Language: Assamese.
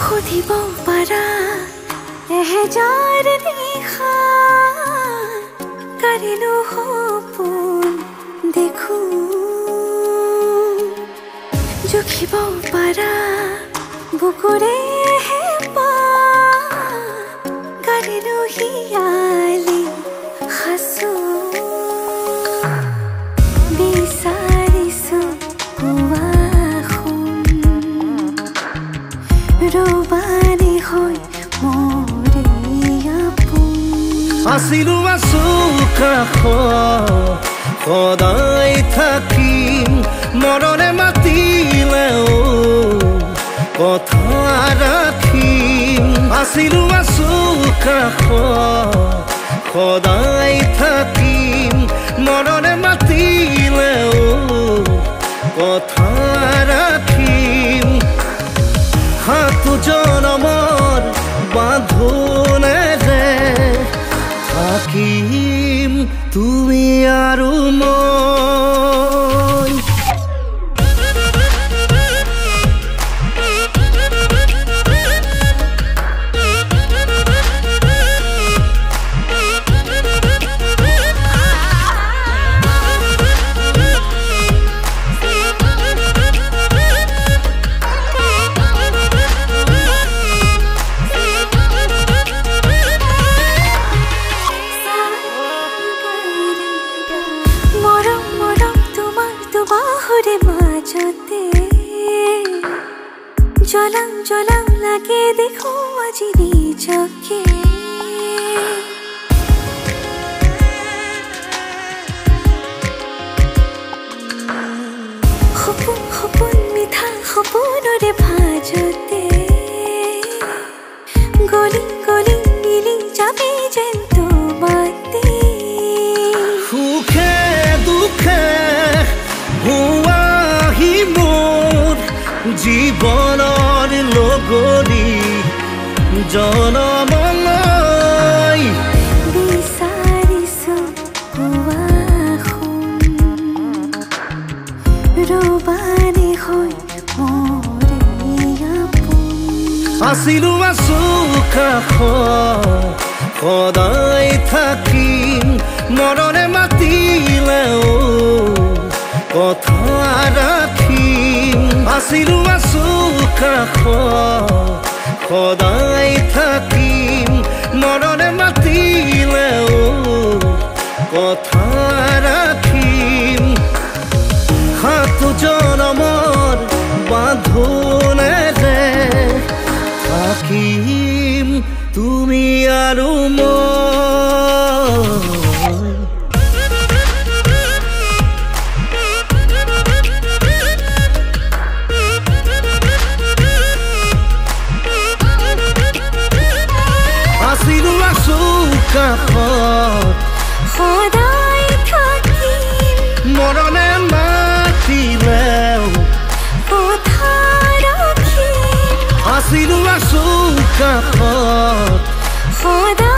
খুদিব পাৰা এহেজাৰ নিশা কাৰিলো সপোন দেখো জুখিব পাৰা বুকুৰে কাৰিলো হিয়ালি হাসো বিচাৰিছো ৰবানি হৈ মৰে আপোন আছিলো আছো কাষত সদায় থাকিম মৰণে মাতিলেও কথা ৰাখিম আছিলো আছো কাষত সদায় থাকিম মৰণে মাতিলেও কথা ৰাখিম হাতু জনমৰ বাঁধোনেৰে থাকিম তুমি আৰু মই জলাং জলাং লাগে দেখো আজি নিজকে সপোন সপোন মিঠা সপোনৰে ভাজতে গলি গলি মিলি যাবি যেন তোমাতে সুখে দুখে হুৱাহি মোৰ জীৱনৰ লগৰী জনমলৈ বিচাৰিছো ৰবানি হৈ মৰে আপোন আছিলো আছো কাষত সদায় থাকিম মৰণে মাতিলেও কথা ৰাখিম আছিলো আছো কাষত সদায় থাকিম মৰণে মাতিলেও কথা ৰাখিম হাতু জনমৰ বাঁধোনেৰে থাকিম তুমি আৰু মই আছিলো আছো কাষত সদায় থাকিম মৰণে মাতিলেও কথা ৰাখিম আছিলো আছো কাষত সদায়